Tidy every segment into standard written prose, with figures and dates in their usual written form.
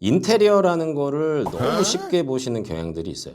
인테리어라는 거를 너무 쉽게 보시는 경향들이 있어요.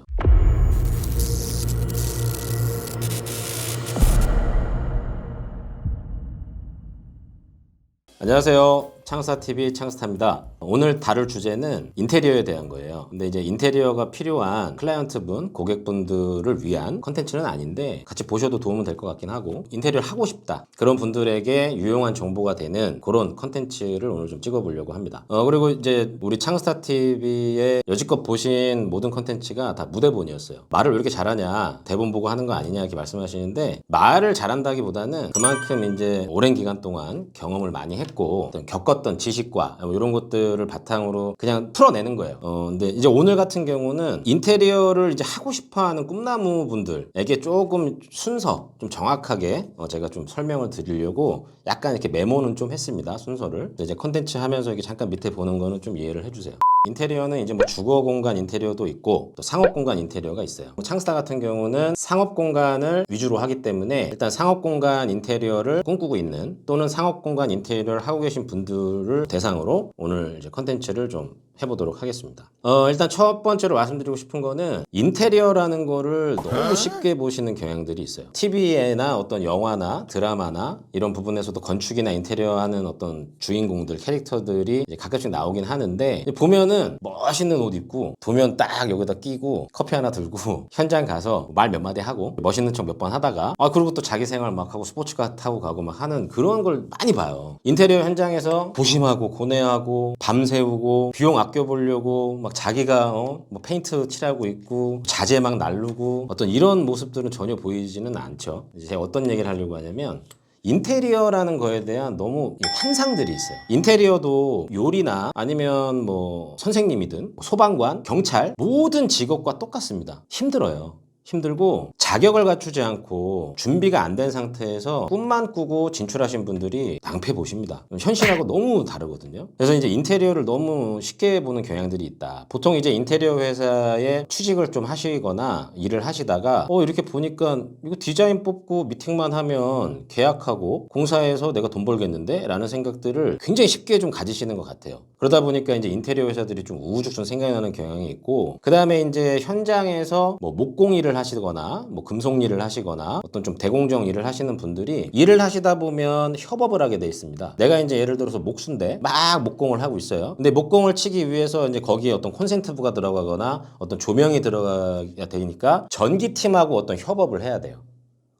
안녕하세요. 창스타TV 창스타입니다. 오늘 다룰 주제는 인테리어에 대한 거예요. 근데 이제 인테리어가 필요한 클라이언트분, 고객분들을 위한 컨텐츠는 아닌데 같이 보셔도 도움은 될 것 같긴 하고, 인테리어를 하고 싶다, 그런 분들에게 유용한 정보가 되는 그런 컨텐츠를 오늘 좀 찍어보려고 합니다. 그리고 이제 우리 창스타TV에 여지껏 보신 모든 컨텐츠가 다 무대본이었어요. 말을 왜 이렇게 잘하냐, 대본 보고 하는 거 아니냐 이렇게 말씀하시는데, 말을 잘한다기보다는 그만큼 이제 오랜 기간 동안 경험을 많이 했고 어떤 겪었던 지식과 이런 것들을 바탕으로 그냥 풀어내는 거예요. 근데 이제 오늘 같은 경우는 인테리어를 이제 하고 싶어하는 꿈나무 분들에게 조금 순서 좀 정확하게 제가 좀 설명을 드리려고 약간 이렇게 메모는 좀 했습니다. 순서를 이제 컨텐츠 하면서 이렇게 잠깐 밑에 보는 거는 좀 이해를 해주세요. 인테리어는 이제 뭐 주거 공간 인테리어도 있고 또 상업 공간 인테리어가 있어요. 창스타 같은 경우는 상업 공간을 위주로 하기 때문에 일단 상업 공간 인테리어를 꿈꾸고 있는 또는 상업 공간 인테리어를 하고 계신 분들을 대상으로 오늘 이제 컨텐츠를 좀 해보도록 하겠습니다. 일단 첫 번째로 말씀드리고 싶은 거는 인테리어라는 거를 너무 쉽게 보시는 경향들이 있어요. TV나 어떤 영화나 드라마나 이런 부분에서도 건축이나 인테리어 하는 어떤 주인공들, 캐릭터들이 이제 가끔씩 나오긴 하는데, 보면은 멋있는 옷 입고 도면 딱 여기다 끼고 커피 하나 들고 현장 가서 말 몇 마디 하고 멋있는 척 몇 번 하다가 그리고 또 자기 생활 막 하고 스포츠카 타고 가고 막 하는 그런 걸 많이 봐요. 인테리어 현장에서 고심하고 고뇌하고 밤새우고 비용 아껴보려고 막 자기가 뭐 페인트 칠하고 있고 자재 막 날르고 어떤 이런 모습들은 전혀 보이지는 않죠. 이제 제가 어떤 얘기를 하려고 하냐면, 인테리어라는 거에 대한 너무 환상들이 있어요. 인테리어도 요리나 아니면 뭐 선생님이든 소방관, 경찰 모든 직업과 똑같습니다. 힘들어요. 힘들고 자격을 갖추지 않고 준비가 안 된 상태에서 꿈만 꾸고 진출하신 분들이 낭패 보십니다. 현실하고 너무 다르거든요. 그래서 이제 인테리어를 너무 쉽게 보는 경향들이 있다. 보통 이제 인테리어 회사에 취직을 좀 하시거나 일을 하시다가 이렇게 보니까 이거 디자인 뽑고 미팅만 하면 계약하고 공사해서 내가 돈 벌겠는데? 라는 생각들을 굉장히 쉽게 좀 가지시는 것 같아요. 그러다 보니까 이제 인테리어 회사들이 좀 우후죽순 생각이 나는 경향이 있고, 그 다음에 이제 현장에서 뭐 목공 일을 하시거나 뭐 금속 일을 하시거나 어떤 좀 대공정 일을 하시는 분들이 일을 하시다 보면 협업을 하게 돼 있습니다. 내가 이제 예를 들어서 목수인데 막 목공을 하고 있어요. 근데 목공을 치기 위해서 이제 거기에 어떤 콘센트부가 들어가거나 어떤 조명이 들어가야 되니까 전기팀하고 어떤 협업을 해야 돼요.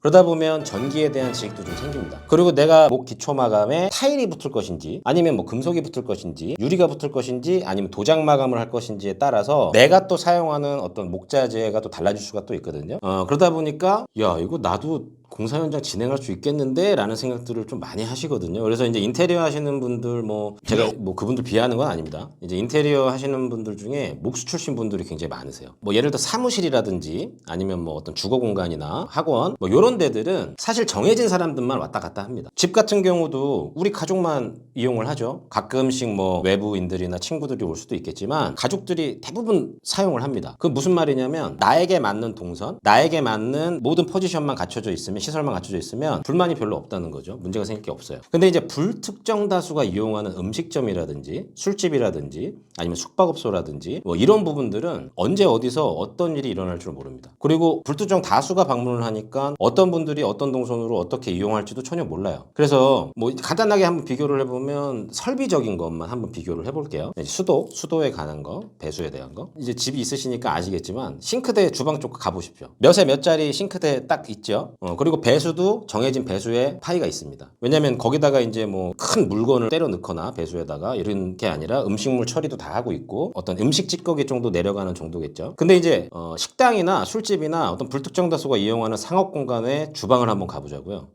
그러다 보면 전기에 대한 지식도 좀 생깁니다. 그리고 내가 목 기초 마감에 타일이 붙을 것인지 아니면 뭐 금속이 붙을 것인지 유리가 붙을 것인지 아니면 도장 마감을 할 것인지에 따라서 내가 또 사용하는 어떤 목자재가 또 달라질 수가 또 있거든요. 그러다 보니까 야, 이거 나도 공사 현장 진행할 수 있겠는데? 라는 생각들을 좀 많이 하시거든요. 그래서 이제 인테리어 하시는 분들, 제가 그분들 비하하는 건 아닙니다. 이제 인테리어 하시는 분들 중에 목수 출신 분들이 굉장히 많으세요. 예를 들어 사무실이라든지 아니면 뭐 어떤 주거 공간이나 학원 이런 데들은 사실 정해진 사람들만 왔다 갔다 합니다. 집 같은 경우도 우리 가족만 이용을 하죠. 가끔씩 뭐 외부인들이나 친구들이 올 수도 있겠지만 가족들이 대부분 사용을 합니다. 그 무슨 말이냐면, 나에게 맞는 동선, 나에게 맞는 모든 포지션만 갖춰져 있으면, 시설만 갖춰져 있으면 불만이 별로 없다는 거죠. 문제가 생길 게 없어요. 근데 이제 불특정 다수가 이용하는 음식점이라든지 술집이라든지 아니면 숙박업소라든지 이런 부분들은 언제 어디서 어떤 일이 일어날 줄 모릅니다. 그리고 불특정 다수가 방문을 하니까 어떤 분들이 어떤 동선으로 어떻게 이용할지도 전혀 몰라요. 그래서 간단하게 한번 비교를 해보면, 설비적인 것만 한번 비교를 해볼게요. 수도에 관한 거, 배수에 대한 거. 이제 집이 있으시니까 아시겠지만 싱크대 주방 쪽 가보십시오. 몇에 몇 짜리 싱크대 딱 있죠. 그리고 배수도 정해진 배수에 파이가 있습니다. 왜냐면 거기다가 이제 뭐 큰 물건을 때려 넣거나 배수에다가 이런 게 아니라 음식물 처리도 다 하고 있고 어떤 음식 찌꺼기 정도 내려가는 정도겠죠. 근데 이제 식당이나 술집이나 어떤 불특정 다수가 이용하는 상업 공간의 주방을 한번 가보자고요.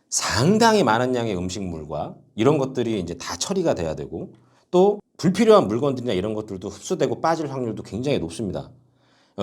상당히 많은 양의 음식물과 이런 것들이 이제 다 처리가 돼야 되고, 또 불필요한 물건들이나 이런 것들도 흡수되고 빠질 확률도 굉장히 높습니다.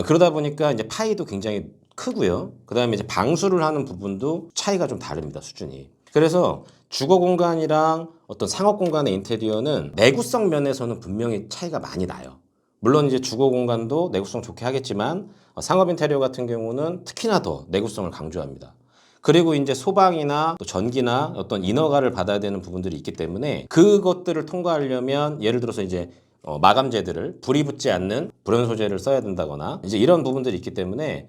그러다 보니까 이제 파이도 굉장히 크고요. 그 다음에 이제 방수를 하는 부분도 차이가 좀 다릅니다, 수준이. 그래서 주거 공간이랑 어떤 상업 공간의 인테리어는 내구성 면에서는 분명히 차이가 많이 나요. 물론 이제 주거 공간도 내구성 좋게 하겠지만 상업 인테리어 같은 경우는 특히나 더 내구성을 강조합니다. 그리고 이제 소방이나 또 전기나 어떤 인허가를 받아야 되는 부분들이 있기 때문에 그것들을 통과하려면, 예를 들어서 이제 마감재들을 불이 붙지 않는 불연 소재를 써야 된다거나 이제 이런 부분들이 있기 때문에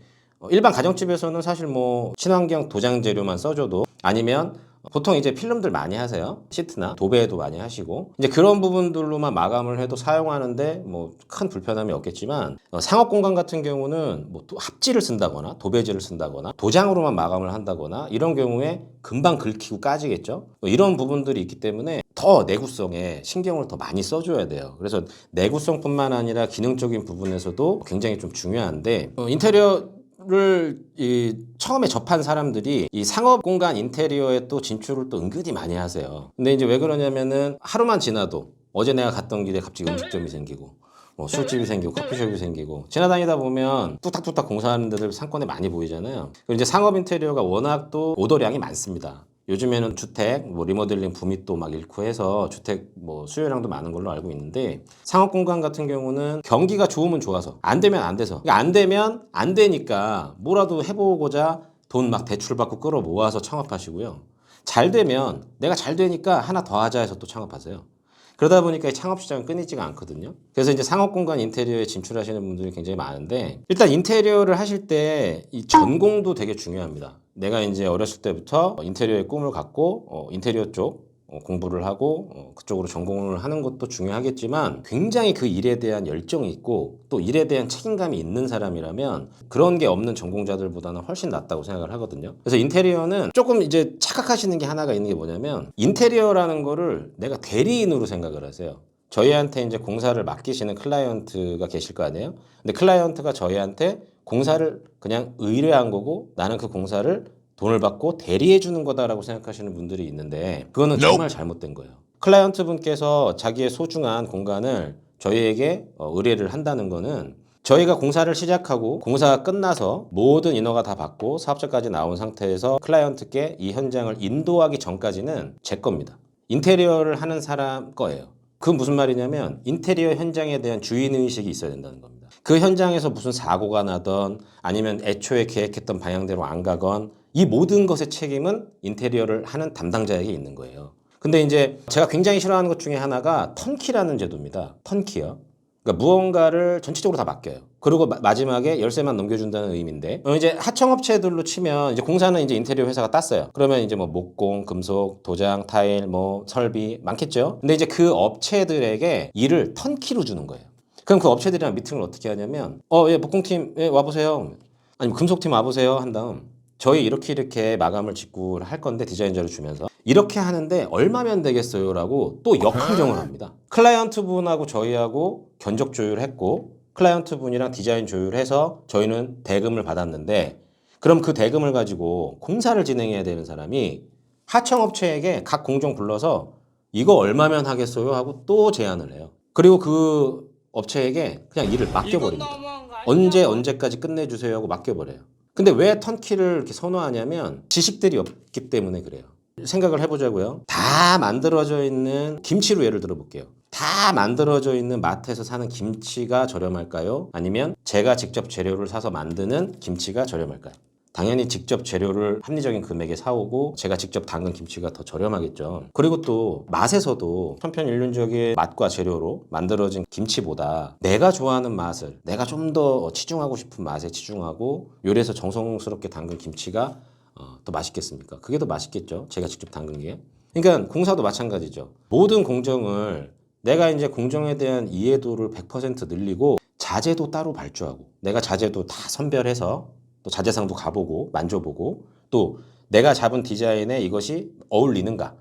일반 가정집에서는 사실 뭐 친환경 도장 재료만 써줘도 아니면 보통 이제 필름들 많이 하세요. 시트나 도배도 많이 하시고 이제 그런 부분들로만 마감을 해도 사용하는데 뭐 큰 불편함이 없겠지만 상업 공간 같은 경우는 뭐 합지를 쓴다거나 도배지를 쓴다거나 도장으로만 마감을 한다거나 이런 경우에 금방 긁히고 까지겠죠. 이런 부분들이 있기 때문에 더 내구성에 신경을 더 많이 써줘야 돼요. 그래서 내구성뿐만 아니라 기능적인 부분에서도 굉장히 좀 중요한데 인테리어를 처음에 접한 사람들이 이 상업 공간 인테리어에 또 진출을 또 은근히 많이 하세요. 근데 이제 왜 그러냐면은 하루만 지나도 어제 내가 갔던 길에 갑자기 음식점이 생기고 뭐 술집이 생기고 커피숍이 생기고 지나다니다 보면 뚝딱뚝딱 공사하는 데들 상권에 많이 보이잖아요. 그리고 이제 상업 인테리어가 워낙 또 오더량이 많습니다. 요즘에는 주택 뭐 리모델링 붐이 또 막 일고 해서 주택 뭐 수요량도 많은 걸로 알고 있는데 상업 공간 같은 경우는 경기가 좋으면 좋아서 안 되면 안 돼서 그러니까 안 되면 안 되니까 뭐라도 해보고자 돈 막 대출 받고 끌어 모아서 창업하시고요. 잘 되면 내가 잘 되니까 하나 더 하자 해서 또 창업하세요. 그러다 보니까 이 창업 시장은 끊이지가 않거든요. 그래서 이제 상업 공간 인테리어에 진출하시는 분들이 굉장히 많은데 일단 인테리어를 하실 때 이 전공도 되게 중요합니다. 내가 이제 어렸을 때부터 인테리어의 꿈을 갖고 인테리어 쪽 공부를 하고 그쪽으로 전공을 하는 것도 중요하겠지만 굉장히 그 일에 대한 열정이 있고 또 일에 대한 책임감이 있는 사람이라면 그런 게 없는 전공자들보다는 훨씬 낫다고 생각을 하거든요. 그래서 인테리어는 조금 이제 착각하시는 게 하나가 있는 게 뭐냐면 인테리어라는 거를 내가 대리인으로 생각을 하세요. 저희한테 이제 공사를 맡기시는 클라이언트가 계실 거 아니에요? 근데 클라이언트가 저희한테 공사를 그냥 의뢰한 거고 나는 그 공사를 돈을 받고 대리해 주는 거다라고 생각하시는 분들이 있는데 그거는 정말 잘못된 거예요. 클라이언트 분께서 자기의 소중한 공간을 저희에게 의뢰를 한다는 거는 저희가 공사를 시작하고 공사가 끝나서 모든 인허가 다 받고 사업자까지 나온 상태에서 클라이언트께 이 현장을 인도하기 전까지는 제 겁니다. 인테리어를 하는 사람 거예요. 그건 무슨 말이냐면 인테리어 현장에 대한 주인의식이 있어야 된다는 겁니다. 그 현장에서 무슨 사고가 나던 아니면 애초에 계획했던 방향대로 안 가건 이 모든 것의 책임은 인테리어를 하는 담당자에게 있는 거예요. 근데 이제 제가 굉장히 싫어하는 것 중에 하나가 턴키라는 제도입니다. 턴키요. 그러니까 무언가를 전체적으로 다 맡겨요. 그리고 마지막에 열쇠만 넘겨준다는 의미인데 이제 하청업체들로 치면 이제 공사는 이제 인테리어 회사가 땄어요. 그러면 이제 뭐 목공, 금속, 도장, 타일, 뭐 설비 많겠죠. 근데 이제 그 업체들에게 일을 턴키로 주는 거예요. 그럼 그 업체들이랑 미팅을 어떻게 하냐면 예, 목공팀 예, 와보세요. 아니면 금속팀 와보세요 한 다음 저희 이렇게 마감을 짓고 할 건데 디자인자를 주면서 이렇게 하는데 얼마면 되겠어요? 라고 또 역항정을 합니다. 클라이언트 분하고 저희하고 견적 조율했고 클라이언트 분이랑 디자인 조율해서 저희는 대금을 받았는데 그럼 그 대금을 가지고 공사를 진행해야 되는 사람이 하청업체에게 각 공정 불러서 이거 얼마면 하겠어요? 하고 또 제안을 해요. 그리고 그 업체에게 그냥 일을 맡겨버립니다. 언제까지 끝내주세요 하고 맡겨버려요. 근데 왜 턴키를 이렇게 선호하냐면 지식들이 없기 때문에 그래요. 생각을 해보자고요. 다 만들어져 있는 김치로 예를 들어 볼게요. 다 만들어져 있는 마트에서 사는 김치가 저렴할까요? 아니면 제가 직접 재료를 사서 만드는 김치가 저렴할까요? 당연히 직접 재료를 합리적인 금액에 사오고 제가 직접 담근 김치가 더 저렴하겠죠. 그리고 또 맛에서도 천편일률적인 맛과 재료로 만들어진 김치보다 내가 좋아하는 맛을 내가 좀 더 치중하고 싶은 맛에 치중하고 요리해서 정성스럽게 담근 김치가 더 맛있겠습니까? 그게 더 맛있겠죠. 제가 직접 담근 게. 그러니까 공사도 마찬가지죠. 모든 공정을 내가 이제 공정에 대한 이해도를 100% 늘리고 자재도 따로 발주하고 내가 자재도 다 선별해서 또 자재상도 가보고 만져보고 또 내가 잡은 디자인에 이것이 어울리는가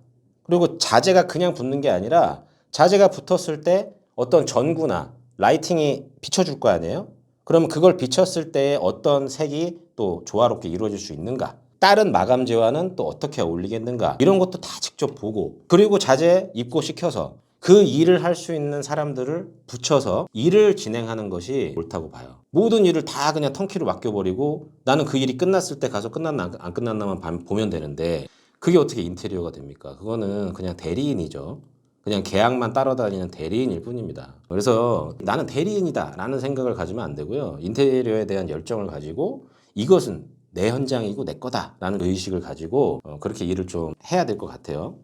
그리고 자재가 그냥 붙는 게 아니라 자재가 붙었을 때 어떤 전구나 라이팅이 비춰줄 거 아니에요? 그러면 그걸 비췄을 때 어떤 색이 또 조화롭게 이루어질 수 있는가 다른 마감재와는 또 어떻게 어울리겠는가 이런 것도 다 직접 보고 그리고 자재 입고시켜서 그 일을 할 수 있는 사람들을 붙여서 일을 진행하는 것이 옳다고 봐요. 모든 일을 다 그냥 턴키로 맡겨버리고 나는 그 일이 끝났을 때 가서 끝났나 안 끝났나만 보면 되는데 그게 어떻게 인테리어가 됩니까? 그거는 그냥 대리인이죠. 그냥 계약만 따라다니는 대리인일 뿐입니다. 그래서 나는 대리인이다 라는 생각을 가지면 안 되고요. 인테리어에 대한 열정을 가지고 이것은 내 현장이고 내 거다 라는 의식을 가지고 그렇게 일을 좀 해야 될 것 같아요.